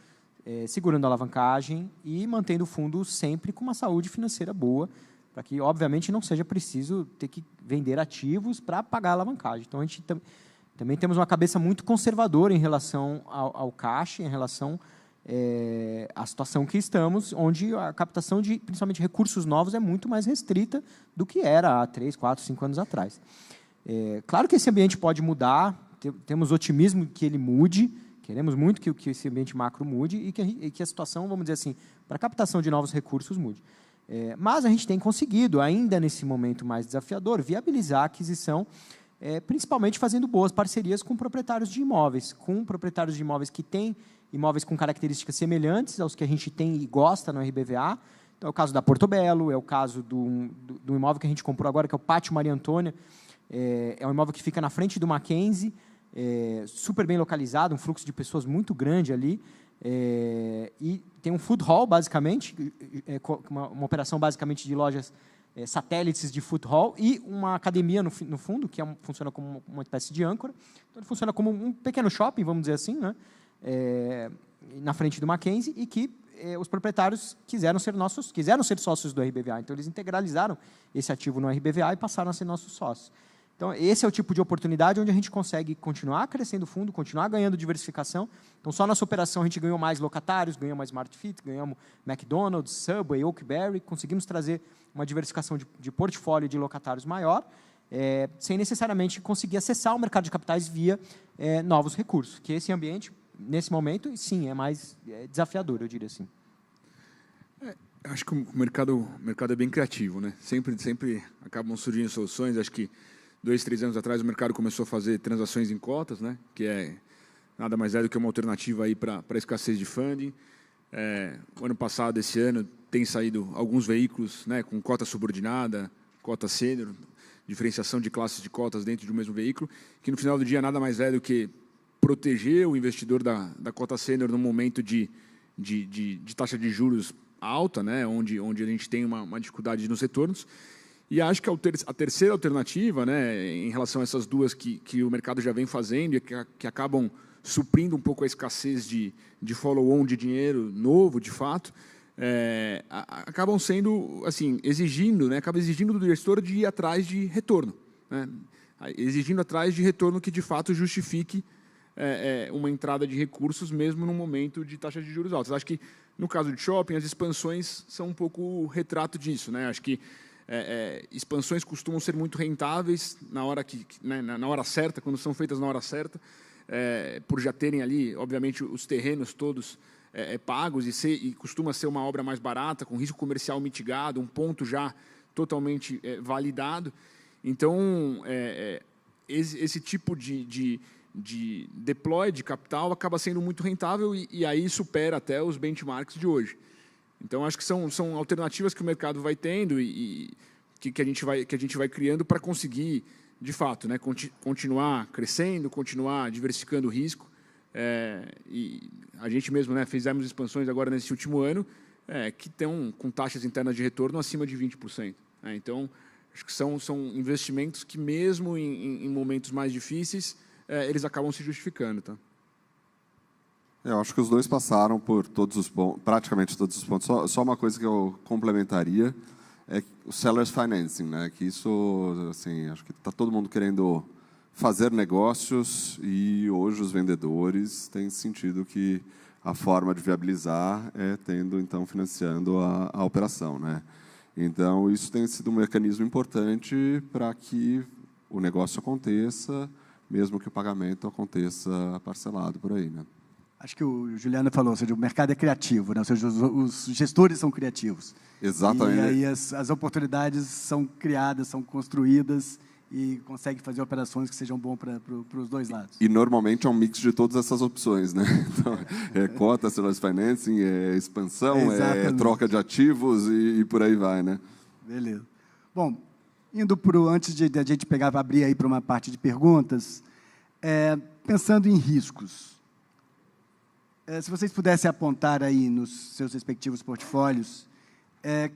segurando a alavancagem e mantendo o fundo sempre com uma saúde financeira boa, para que, obviamente, não seja preciso ter que vender ativos para pagar a alavancagem. Então, a gente também temos uma cabeça muito conservadora em relação ao caixa, em relação à situação que estamos, onde a captação de, principalmente, recursos novos é muito mais restrita do que era há 3, 4, 5 anos atrás. Claro que esse ambiente pode mudar, temos otimismo que ele mude, queremos muito que esse ambiente macro mude e que a situação, vamos dizer assim, para a captação de novos recursos mude. Mas a gente tem conseguido, ainda nesse momento mais desafiador, viabilizar a aquisição, principalmente fazendo boas parcerias com proprietários de imóveis, que têm imóveis com características semelhantes aos que a gente tem e gosta no RBVA. Então, é o caso da Portobello, é o caso do imóvel que a gente comprou agora, que é o Pátio Maria Antônia. É um imóvel que fica na frente do Mackenzie, super bem localizado, um fluxo de pessoas muito grande ali, e tem um food hall, basicamente, uma operação basicamente de lojas satélites de food hall e uma academia no fundo, que funciona como uma espécie de âncora. Então, ele funciona como um pequeno shopping, vamos dizer assim, né? Na frente do Mackenzie, e que os proprietários quiseram ser sócios do RBVA. Então, eles integralizaram esse ativo no RBVA e passaram a ser nossos sócios. Então, esse é o tipo de oportunidade onde a gente consegue continuar crescendo o fundo, continuar ganhando diversificação. Então, só nessa operação a gente ganhou mais locatários, ganhamos mais Smart Fit, ganhamos McDonald's, Subway, Oakberry, conseguimos trazer uma diversificação de portfólio de locatários maior, sem necessariamente conseguir acessar o mercado de capitais via novos recursos. Que esse ambiente, nesse momento, sim, é mais desafiador, eu diria assim. Acho que o mercado é bem criativo, né? Sempre acabam surgindo soluções. Acho que 2, 3 anos atrás o mercado começou a fazer transações em cotas, né? Que nada mais do que uma alternativa aí para a escassez de funding. O ano passado, esse ano, tem saído alguns veículos, né, com cota subordinada, cota sênior, diferenciação de classes de cotas dentro de um mesmo veículo, que no final do dia nada mais do que proteger o investidor da cota sênior no momento de taxa de juros alta, né, onde a gente tem uma dificuldade nos retornos. E acho que a terceira alternativa, né, em relação a essas duas que o mercado já vem fazendo e que acabam suprindo um pouco a escassez de follow-on de dinheiro novo, de fato, acabam sendo, assim, exigindo, né, acaba exigindo do gestor de ir atrás de retorno, né, exigindo atrás de retorno que, de fato, justifique uma entrada de recursos, mesmo num momento de taxa de juros altas. Acho que, no caso de shopping, as expansões são um pouco o retrato disso, né? Acho que expansões costumam ser muito rentáveis na hora, né, na hora certa, quando são feitas na hora certa, por já terem ali, obviamente, os terrenos todos pagos e costuma ser uma obra mais barata, com risco comercial mitigado, um ponto já totalmente validado. Então, esse tipo de deploy de capital acaba sendo muito rentável e aí supera até os benchmarks de hoje. Então, acho que são alternativas que o mercado vai tendo e que a gente vai criando para conseguir, de fato, né, continuar crescendo, continuar diversificando o risco. E a gente mesmo, né, fizemos expansões agora nesse último ano que estão com taxas internas de retorno acima de 20%. Né? Então, acho que são investimentos que, mesmo em momentos mais difíceis, eles acabam se justificando. Tá? Eu acho que os dois passaram por praticamente todos os pontos. Só uma coisa que eu complementaria é o seller's financing, né? Que isso, assim, acho que está todo mundo querendo fazer negócios e hoje os vendedores têm sentido que a forma de viabilizar então financiando a operação, né? Então isso tem sido um mecanismo importante para que o negócio aconteça, mesmo que o pagamento aconteça parcelado por aí, né? Acho que o Juliano falou, ou seja, o mercado é criativo, né? Ou seja, os gestores são criativos. Exatamente. E aí as oportunidades são criadas, são construídas e consegue fazer operações que sejam bom para os dois lados. E normalmente é um mix de todas essas opções, né? Então, cota, seller's financing, expansão, troca de ativos e por aí vai, né? Beleza. Bom, indo antes de a gente abrir aí para uma parte de perguntas, pensando em riscos, se vocês pudessem apontar aí nos seus respectivos portfólios,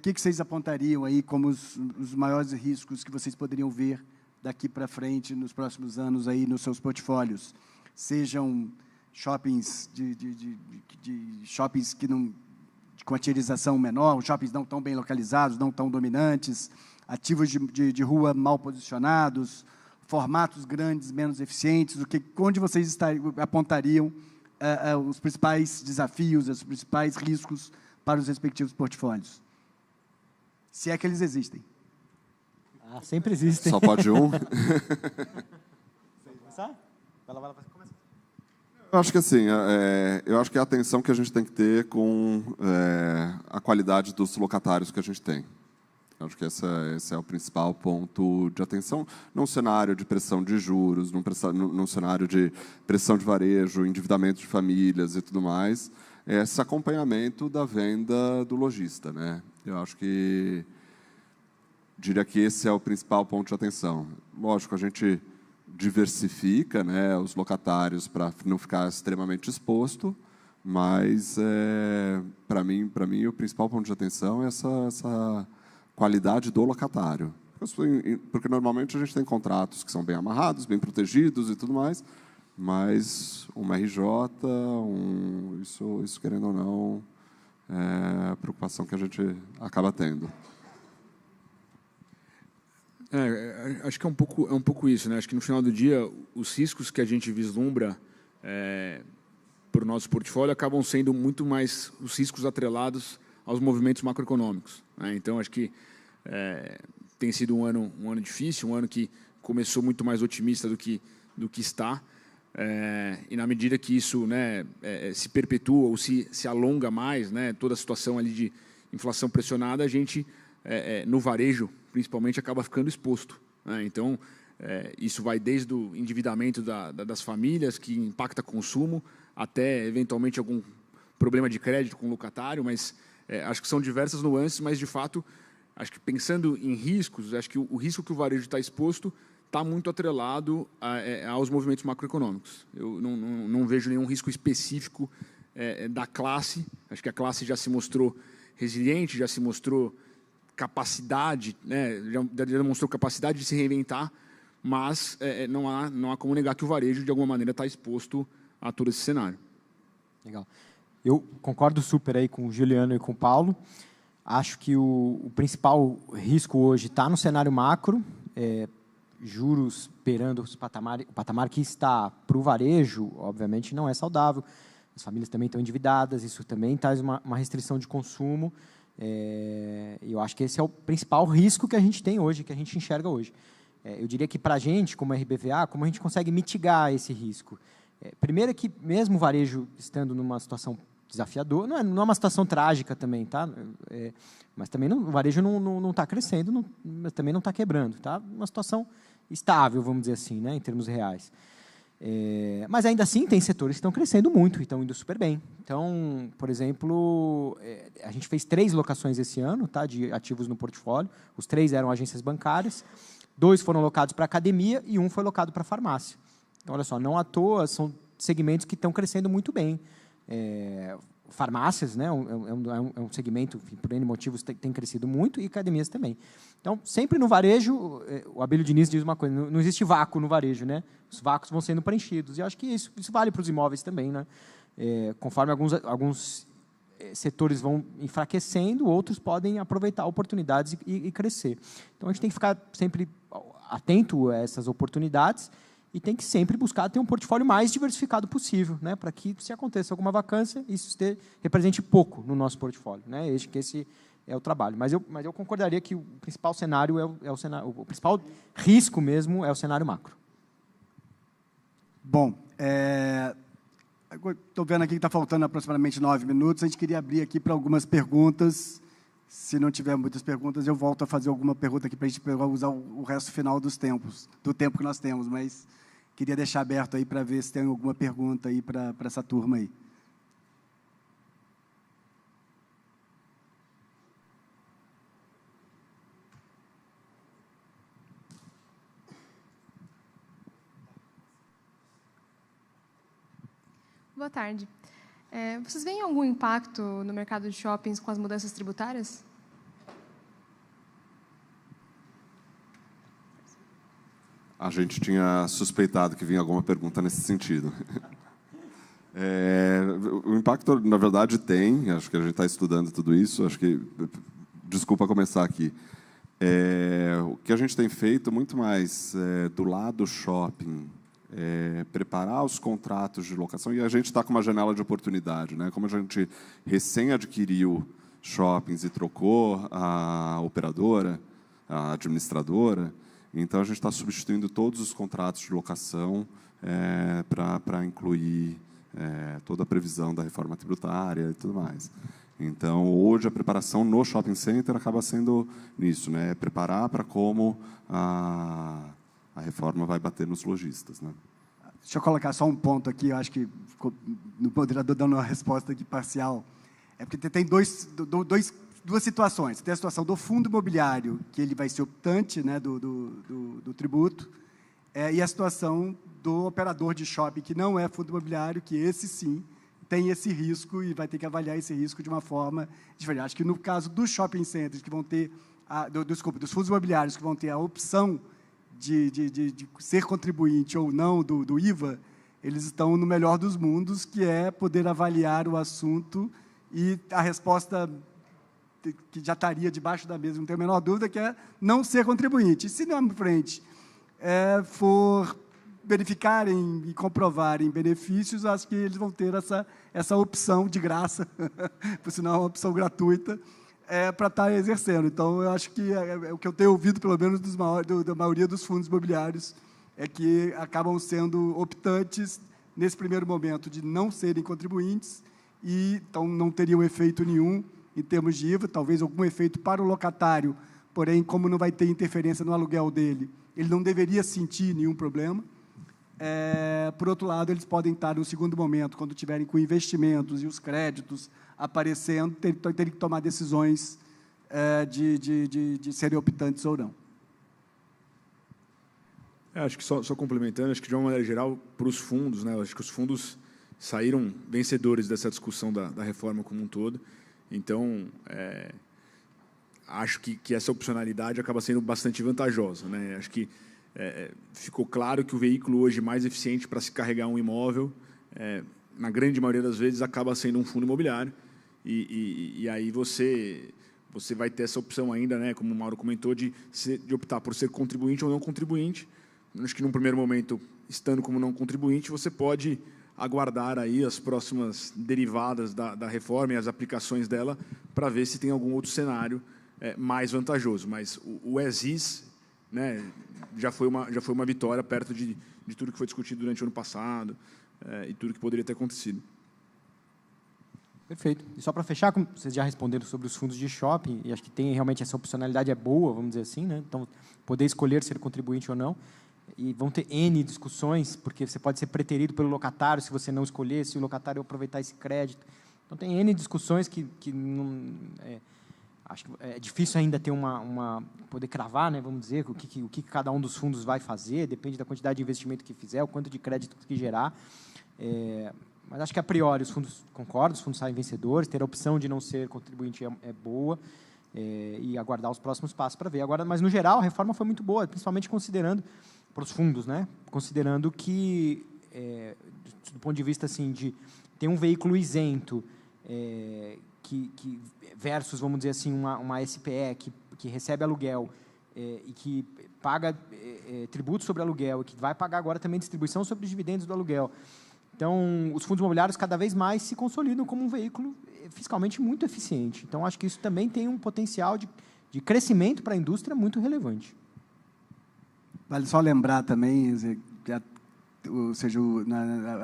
que vocês apontariam aí como os maiores riscos que vocês poderiam ver daqui para frente, nos próximos anos, aí nos seus portfólios? Sejam shoppings shoppings que não, com atierização menor, shoppings não tão bem localizados, não tão dominantes, ativos de rua mal posicionados, formatos grandes, menos eficientes, onde vocês apontariam os principais desafios, os principais riscos para os respectivos portfólios? Se é que eles existem. Sempre existem. Só pode um? Começar? Vai lá, começa. Eu acho que assim, eu acho que é a atenção que a gente tem que ter com a qualidade dos locatários que a gente tem. Eu acho que esse é o principal ponto de atenção num cenário de pressão de juros, num cenário de pressão de varejo, endividamento de famílias e tudo mais, esse acompanhamento da venda do lojista, né? Eu acho que diria que esse é o principal ponto de atenção. Lógico, a gente diversifica, né, os locatários para não ficar extremamente exposto, mas para mim o principal ponto de atenção é essa qualidade do locatário. Porque normalmente a gente tem contratos que são bem amarrados, bem protegidos e tudo mais, mas uma RJ, isso querendo ou não, é a preocupação que a gente acaba tendo. Acho que é um pouco isso, né? Acho que no final do dia os riscos que a gente vislumbra para o nosso portfólio acabam sendo muito mais os riscos atrelados aos movimentos macroeconômicos, né? Então acho que tem sido um ano difícil, um ano que começou muito mais otimista do que está, e na medida que isso, né, se perpetua ou se alonga mais, né, toda a situação ali de inflação pressionada, a gente no varejo principalmente acaba ficando exposto, né? Então isso vai desde o endividamento das famílias, que impacta consumo, até eventualmente algum problema de crédito com o locatário, mas acho que são diversas nuances, mas de fato acho que pensando em riscos, acho que o risco que o varejo está exposto está muito atrelado aos movimentos macroeconômicos. Eu não vejo nenhum risco específico da classe. Acho que a classe já se mostrou resiliente, já se mostrou capacidade, né, já demonstrou capacidade de se reinventar, mas não há como negar que o varejo, de alguma maneira, está exposto a todo esse cenário. Legal. Eu concordo super aí com o Juliano e com o Paulo. Acho que o principal risco hoje está no cenário macro, juros beirando o patamar que está para o varejo, obviamente, não é saudável. As famílias também estão endividadas, isso também traz uma restrição de consumo. Eu acho que esse é o principal risco que a gente tem hoje, que a gente enxerga hoje. Eu diria que, para a gente, como RBVA, como a gente consegue mitigar esse risco? Primeiro é que, mesmo o varejo estando numa situação desafiadora, não é uma situação trágica também, tá? Mas também o varejo não está crescendo, mas também não está quebrando. Tá? Uma situação estável, vamos dizer assim, né, em termos reais. Mas, ainda assim, tem setores que estão crescendo muito e estão indo super bem. Então, por exemplo, a gente fez 3 locações esse ano, tá, de ativos no portfólio. Os 3 eram agências bancárias, 2 foram locados para academia e 1 foi locado para farmácia. Então, olha só, não à toa, são segmentos que estão crescendo muito bem. Farmácias, né, é um segmento, enfim, por N motivos, tem crescido muito, e academias também. Então, sempre no varejo, o Abílio Diniz diz uma coisa, não existe vácuo no varejo, né? Os vácuos vão sendo preenchidos, e acho que isso vale para os imóveis também, né? Conforme alguns setores vão enfraquecendo, outros podem aproveitar oportunidades e crescer. Então, a gente tem que ficar sempre atento a essas oportunidades e tem que sempre buscar ter um portfólio mais diversificado possível, né, para que, se aconteça alguma vacância, isso represente pouco no nosso portfólio, né? Esse é o trabalho. Mas eu concordaria que o principal cenário o principal risco mesmo é o cenário macro. Bom, estou vendo aqui que está faltando aproximadamente 9 minutos. A gente queria abrir aqui para algumas perguntas. Se não tiver muitas perguntas, eu volto a fazer alguma pergunta aqui para a gente usar o resto final do tempo que nós temos, mas queria deixar aberto aí para ver se tem alguma pergunta aí para essa turma aí. Boa tarde. Vocês veem algum impacto no mercado de shoppings com as mudanças tributárias? A gente tinha suspeitado que vinha alguma pergunta nesse sentido. O impacto, na verdade, tem. Acho que a gente está estudando tudo isso. Acho que, desculpa começar aqui. O que a gente tem feito muito mais do lado shopping, preparar os contratos de locação, e a gente está com uma janela de oportunidade, né? Como a gente recém adquiriu shoppings e trocou a operadora, a administradora, então a gente está substituindo todos os contratos de locação para incluir toda a previsão da reforma tributária e tudo mais. Então, hoje, a preparação no shopping center acaba sendo nisso, né? Preparar para como a reforma vai bater nos lojistas, né? Deixa eu colocar só um ponto aqui, eu acho que no moderador dando uma resposta aqui parcial. Porque tem duas situações. Tem a situação do fundo imobiliário, que ele vai ser optante, né, do tributo, e a situação do operador de shopping, que não é fundo imobiliário, que esse sim tem esse risco e vai ter que avaliar esse risco de uma forma diferente. Acho que no caso dos shopping centers, que vão ter, dos fundos imobiliários, que vão ter a opção de ser contribuinte ou não do IVA, eles estão no melhor dos mundos, que é poder avaliar o assunto, e a resposta que já estaria debaixo da mesa, não tenho a menor dúvida, que é não ser contribuinte. E se não à frente for verificarem e comprovarem benefícios, acho que eles vão ter essa opção de graça, por sinal, uma opção gratuita, para estar exercendo. Então, eu acho que o que eu tenho ouvido, pelo menos da maioria dos fundos imobiliários, é que acabam sendo optantes, nesse primeiro momento, de não serem contribuintes, e então não teriam efeito nenhum em termos de IVA, talvez algum efeito para o locatário, porém, como não vai ter interferência no aluguel dele, ele não deveria sentir nenhum problema. Por outro lado, eles podem estar, no segundo momento, quando tiverem com investimentos e os créditos aparecendo, terem que tomar decisões de serem optantes ou não. Acho que só complementando, acho que de uma maneira geral, para os fundos, né, acho que os fundos saíram vencedores dessa discussão da reforma como um todo. Então, acho que essa opcionalidade acaba sendo bastante vantajosa, né? Acho que ficou claro que o veículo hoje mais eficiente para se carregar um imóvel na grande maioria das vezes, acaba sendo um fundo imobiliário, e aí você vai ter essa opção ainda, né, como o Mauro comentou, de optar por ser contribuinte ou não contribuinte. Acho que, num primeiro momento, estando como não contribuinte, você pode aguardar aí as próximas derivadas da reforma e as aplicações dela para ver se tem algum outro cenário mais vantajoso. Mas o as-is, né, já foi uma vitória perto de tudo que foi discutido durante o ano passado e tudo que poderia ter acontecido. Perfeito. E só para fechar, como vocês já responderam sobre os fundos de shopping, e acho que tem realmente essa opcionalidade boa, vamos dizer assim, né? Então, poder escolher ser contribuinte ou não. E vão ter N discussões, porque você pode ser preterido pelo locatário se você não escolher, se o locatário aproveitar esse crédito. Então, tem N discussões que não, acho que é difícil ainda ter poder cravar, né, vamos dizer, o que cada um dos fundos vai fazer, depende da quantidade de investimento que fizer, o quanto de crédito que gerar. Mas acho que, a priori, os fundos concordam, os fundos saem vencedores, ter a opção de não ser contribuinte é boa, e aguardar os próximos passos para ver. Agora, mas, no geral, a reforma foi muito boa, principalmente considerando, para os fundos, né, considerando que, do ponto de vista assim, de ter um veículo isento, versus, vamos dizer assim, uma SPE que recebe aluguel e que paga tributo sobre aluguel, e que vai pagar agora também distribuição sobre os dividendos do aluguel. Então, os fundos imobiliários cada vez mais se consolidam como um veículo fiscalmente muito eficiente. Então, acho que isso também tem um potencial de crescimento para a indústria muito relevante. Vale só lembrar também que a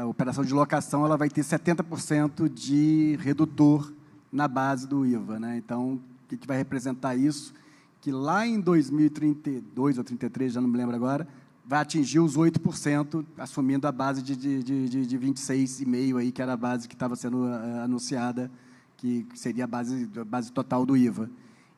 operação de locação ela vai ter 70% de redutor na base do IVA, né? Então, o que vai representar isso? Que lá em 2032 ou 33, já não me lembro agora, vai atingir os 8%, assumindo a base de 26,5%, aí, que era a base que estava sendo anunciada, que seria a base total do IVA.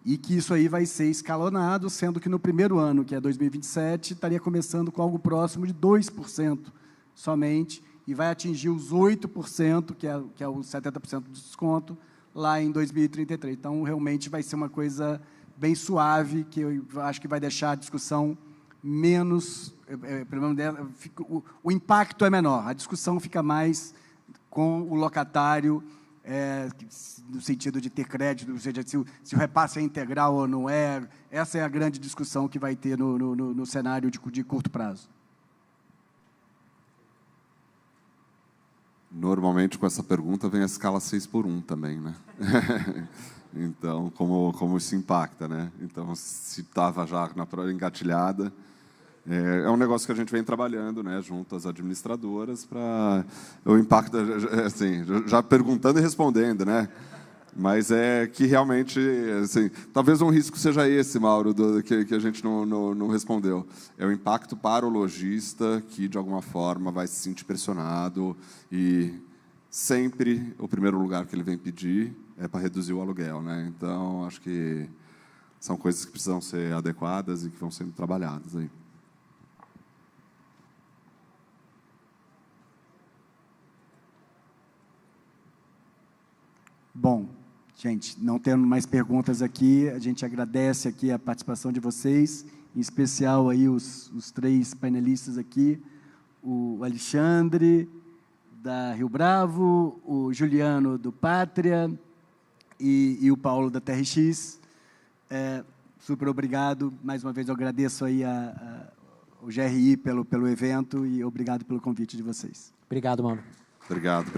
E que isso aí vai ser escalonado, sendo que no primeiro ano, que é 2027, estaria começando com algo próximo de 2% somente, e vai atingir os 8%, que é os 70% de desconto, lá em 2033. Então, realmente, vai ser uma coisa bem suave, que eu acho que vai deixar a discussão menos... o impacto é menor, a discussão fica mais com o locatário, no sentido de ter crédito, ou seja, se o repasse é integral ou não é. Essa é a grande discussão que vai ter no cenário de curto prazo. Normalmente, com essa pergunta, vem a escala 6x1 também, né? Então, como isso impacta, né? Então, se estava já engatilhada, é um negócio que a gente vem trabalhando, né, junto às administradoras, para o impacto, assim, já perguntando e respondendo, né? Mas que realmente, assim, talvez um risco seja esse, Mauro, que a gente não respondeu. É o impacto para o lojista, que, de alguma forma, vai se sentir pressionado, e sempre o primeiro lugar que ele vem pedir é para reduzir o aluguel, né? Então, acho que são coisas que precisam ser adequadas e que vão sendo trabalhadas aí. Bom, gente, não tendo mais perguntas aqui, a gente agradece aqui a participação de vocês, em especial aí os três painelistas aqui, o Alexandre, da Rio Bravo, o Juliano, do Pátria, e o Paulo, da TRX. Super obrigado. Mais uma vez, eu agradeço aí o GRI pelo evento, e obrigado pelo convite de vocês. Obrigado, Mauro. Obrigado.